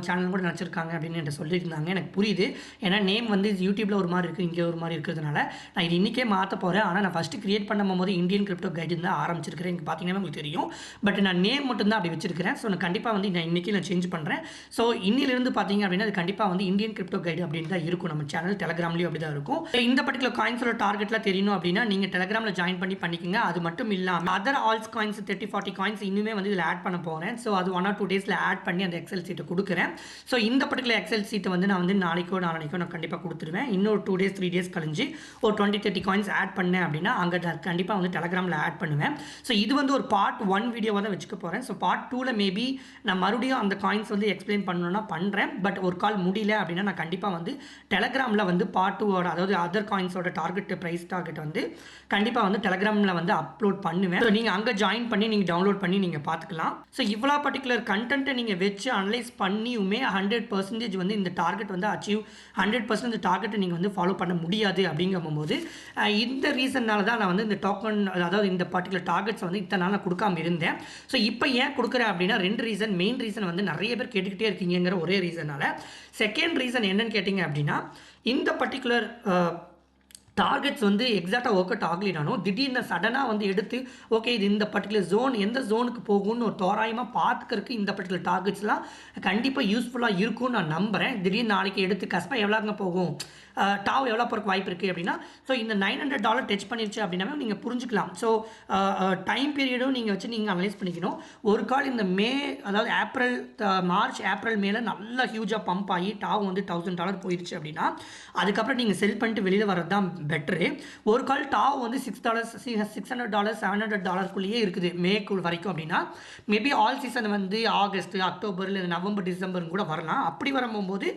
சேனல் கூட நினச்சிருக்காங்க அப்படின்னு என்கிட்ட சொல்லியிருந்தாங்க. எனக்கு புரியுது. ஏன்னா நேம் வந்து யூடியூப்பில் ஒரு மாதிரி இருக்குது, இங்கே ஒரு மாதிரி இருக்கிறதுனால நான் இது இன்றைக்கே மாற்ற போகிறேன். ஆனால் நான் ஃபஸ்ட்டு கிரியேட் பண்ணும்போது இந்தியன் கிரிப்டோ கைடுன்னு தான் ஆரம்பிச்சிருக்கிறேன். இங்கே பார்த்தீங்கன்னா உங்களுக்கு தெரியும். பட் நான் நேம் மட்டும்தான் அப்படி வச்சிருக்கிறேன். ஸோ நான் கண்டிப்பாக வந்து நான் இன்றைக்கி நான் சேஞ்ச் பண்ணுறேன். ஸோ இன்னிலிருந்து பார்த்தீங்க அப்படின்னா அது கண்டிப்பாக வந்து இந்தியன் கிரிப்டோ கைடு அப்படின்னு தான் இருக்கும். நம்ம சேனல் டெலகிராம்லேயும் அப்படி தான் இருக்கும். இந்த பர்டிகுலர் காயின்ஸோட டார்கெட்லாம் தெரியணும் அப்படின்னா நீங்கள் டெலகிராமில் ஜாயின் பண்ணிக்கோங்க. அது மட்டும் இல்லாமல் அதர் ஆல்ஸ் காயின்ஸ் 30-40 காயின்ஸ் இன்னுமே வந்து இதில் ஆட் பண்ண போகிறேன். ஸோ அது 1 or 2 டேஸில் ஆட் பண்ணி அந்த எக்ஸல் சீட்டை கொடுக்குறேன். ஸோ இந்த பர்டிகுலர் எக்ஸல் சீட்டை வந்து நான் வந்து நாளைக்கோ நான் கண்டிப்பாக கொடுத்துருவேன். இன்னொரு 2 days 3 days கழிஞ்சு ஒரு 20-30 காயின்ஸ் ஆட் பண்ணேன் அப்படின்னா அங்கே கண்டிப்பாக வந்து டெலகிராமில் ஆட் பண்ணுவேன். ஸோ இது வந்து ஒரு பார்ட் 1 வீடியோவாக தான் வச்சுக்க போகிறேன். ஸோ பார்ட் 2ல் மேபி நான் மறுபடியும் அந்த காயின்ஸ் வந்து எக்ஸ்பிளைன் பண்ணணும்னா பண்ணுறேன். பட் ஒரு கால் முடியல அப்படின்னா நான் கண்டிப்பாக வந்து டெலகிராமில் வந்து பார்ட் 2ஓட அதாவது அதர் காயின்ஸோட ப்ரைஸ் டார்கெட் வந்து கண்டிப்பாக வந்து டெலகிராமில் வந்து அப்லோட் பண்ணுவேன். ஸோ நீங்கள் அங்கே ஜாயின் பண்ணி நீங்கள் டவுன்லோட் பண்ணி நீங்கள் பார்த்துக்கலாம். ஸோ இவ்வளோ பர்டிகுலர் கண்டென்ட்டை நீங்கள் வச்சு அனலைஸ் பண்ணியுமே 100% வந்து இந்த டார்கெட் வந்து அச்சீவ் 100% இந்த டார்கெட்டை நீங்கள் வந்து ஃபாலோ பண்ண முடியாது அப்படிங்கும்போது இந்த ரீசன்னால தான் நான் வந்து இந்த டோக்கன் அதாவது இந்த பர்டிகுலர் டார்கெட்ஸ் வந்து இத்தனை நாள் நான் கொடுக்காம இருந்தேன். ஸோ இப்போ ஏன் கொடுக்குறேன் அப்படின்னா 2 ரீசன். மெயின் ரீசன் வந்து நிறைய பேர் கேட்டுக்கிட்டே இருக்கீங்கிற ஒரே ரீசனால. செகண்ட் ரீசன் என்னன்னு கேட்டிங்க அப்படின்னா இந்த பர்டிகுலர் டார்கெட்ஸ் வந்து எக்ஸாக்டாக ஒர்க் அவுட் ஆகலினாலும் திடீர்னு சடனாக வந்து எடுத்து ஓகே இது இந்த பர்டிகுலர் ஜோன் எந்த ஜோனுக்கு போகும்னு ஒரு தோராயமாக பார்த்துக்கிறதுக்கு இந்த பர்டிகுலர் டார்கெட்ஸ்லாம் கண்டிப்பாக யூஸ்ஃபுல்லாக இருக்கும்னு நான் நம்புகிறேன். திடீர்னு நாளைக்கு எடுத்து கஸ்பா எவ்வளோங்க போகும், டாவ் எவ்வளோ போகிறக்கு வாய்ப்பு இருக்குது அப்படின்னா ஸோ இந்த $900 டச் பண்ணிருச்சு அப்படின்னாவே நீங்கள் புரிஞ்சுக்கலாம். ஸோ டைம் பீரியடும் நீங்கள் வச்சு நீங்கள் அனலைஸ் பண்ணிக்கணும். ஒரு கால் இந்த அதாவது மார்ச் ஏப்ரல் மேலே நல்லா ஹியூஜாக பம்ப் ஆகி டாவ் வந்து $1,000 போயிடுச்சு அப்படின்னா அதுக்கப்புறம் நீங்கள் செல் பண்ணிட்டு வெளியில் வர்றது தான் பெட்டரு. ஒரு கால் டாவ் வந்து $600 $700 இருக்குது மேக்கு வரைக்கும் அப்படின்னா மேபி ஆல் சீசன் வந்து ஆகஸ்ட் அக்டோபர் இல்லை நவம்பர் டிசம்பர் கூட வரலாம். அப்படி வரும்போது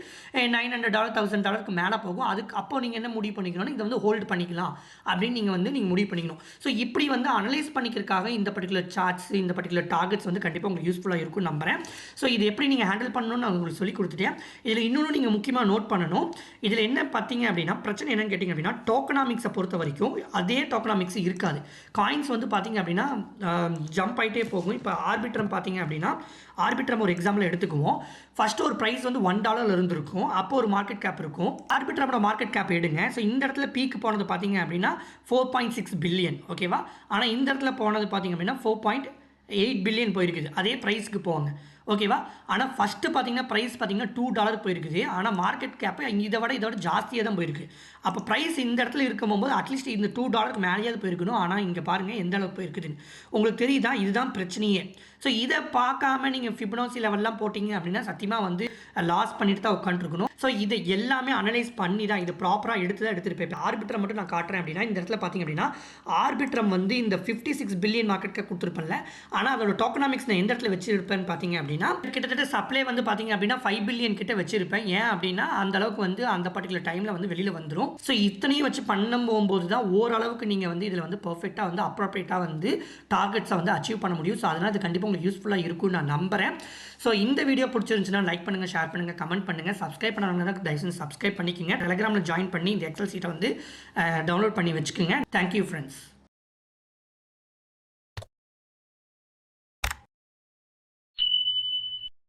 $900 $1,000 மேலே போகும். அதுக்கு அப்போ நீங்கள் என்ன முடிவு பண்ணிக்கணும், இதை வந்து ஹோல்டு பண்ணிக்கலாம் அப்படின்னு நீங்கள் முடிவு பண்ணிக்கணும். ஸோ இப்படி வந்து அனலைஸ் பண்ணிக்கிறதுக்காக இந்த பர்டிகுலர் சார்ட்ஸ் இந்த பர்டிகுலர் டார்கெட்ஸ் வந்து கண்டிப்பாக உங்களுக்கு யூஸ்ஃபுல்லாக இருக்கும்னு நம்புறேன். ஸோ இது எப்படி நீங்கள் ஹேண்டில் பண்ணணும்னு நான் உங்களுக்கு சொல்லி கொடுத்துட்டேன். இதில் இன்னொன்று நீங்கள் முக்கியமாக நோட் பண்ணணும். இதில் என்ன பார்த்தீங்க அப்படின்னா பிரச்சனை என்னன்னு கேட்டிங்க அப்படின்னா டோக்கனாமிக்ஸை பொறுத்த வரைக்கும் அதே டோக்கனாமிக்ஸ் இருக்காது. காயின்ஸ் வந்து பார்த்தீங்க அப்படின்னா ஜம்ப் ஆகிட்டே போகும். இப்போ ஆர்பிட்ரம் பார்த்தீங்க அப்படின்னா ஆர்பிட்ரம் ஒரு எக்ஸாம்பிள் எடுத்துக்குவோம். ஃபஸ்ட்டு ஒரு ப்ரைஸ் வந்து $1 இருந்திருக்கும். அப்போ ஒரு மார்க்கெட் கேப் இருக்கும். ஆர்பிட்ரமோட மார்க்கெட் கேப் எடுங்க. ஸோ இந்த இடத்துல பீக் போனது பார்த்தீங்க அப்படின்னா 4.6 பில்லியன் ஓகேவா. ஆனால் இந்த இடத்துல போனது பார்த்தீங்க அப்படின்னா 4.8 பில்லியன் போயிருக்குது. அதே ப்ரைஸ்க்கு போங்க ஓகேவா. ஆனால் ஃபஸ்ட்டு பார்த்தீங்கன்னா ப்ரைஸ் பார்த்தீங்கன்னா $2 போயிருக்குது. ஆனால் மார்க்கெட் கேப்பு இதோட ஜாஸ்தியாக தான் போயிருக்கு. அப்போ ப்ரைஸ் இந்த இடத்துல இருக்கும் போது அட்லீஸ்ட் இந்த $2 மேலேயாவது போயிருக்கணும். ஆனால் இங்கே பாருங்கள் எந்த அளவுக்கு போயிருக்குதுன்னு உங்களுக்கு தெரியுதா. இதுதான் பிரச்சனையே. ஸோ இதை பார்க்காம நீங்கள் ஃபிபனாசி லெவல்லாம் போட்டிங்க அப்படின்னா சத்தியமாக வந்து லாஸ் பண்ணிட்டு தான் உட்காந்துருக்கணும். ஸோ இதை எல்லாமே அனலைஸ் பண்ணி தான் இது ப்ராப்பராக எடுத்துகிட்டு போய் ஆர்பிட்ரம் மட்டும் நான் காட்டுறேன் அப்படின்னா இந்த இடத்துல பார்த்தீங்க அப்படின்னா ஆர்பிட்ரம் வந்து இந்த 56 பில்லியன் மார்க்கெட்டுக்கு கொடுத்துருப்பேன்ல. ஆனால் அதோட டோக்கனாமிக்ஸ் நான் எந்த இடத்துல வச்சிருப்பேன்னு பார்த்தீங்க அப்படின்னா கிட்டத்தட்ட சப்ளை வந்து பார்த்தீங்க அப்படின்னா 5 பில்லியன் கிட்ட வச்சிருப்பேன். ஏன் அப்படின்னா அந்த அளவுக்கு வந்து அந்த பர்டிகுலர் டைமில் வந்து வெளியில் வந்துடும். ஸோ இத்தனையும் வச்சு பண்ண போகும்போது தான் ஓரளவுக்கு நீங்கள் வந்து இதில் வந்து பர்ஃபெக்டாக வந்து அப்ரோப்ரியேட்டாக வந்து டார்கெட்ஸை வந்து அச்சீவ் பண்ண முடியும். ஸோ அதனால் அது கண்டிப்பாக உங்களுக்கு யூஸ்ஃபுல்லாக இருக்கும்னு நான் நம்புகிறேன். ஸோ இந்த வீடியோ பிடிச்சிருந்துச்சுன்னா லைக் பண்ணுங்கள், ஷேர் பண்ணுங்கள், கமெண்ட் பண்ணுங்கள். சப்ஸ்கிரைப் பண்ணவங்க தயவுசெய்து சப்ஸ்கிரைப் பண்ணிக்கோங்க. டெலிகிராமில் ஜாயின் பண்ணி இந்த எக்ஸல் சீட்டை வந்து டவுன்லோட் பண்ணி வச்சுக்கோங்க. Thank you friends.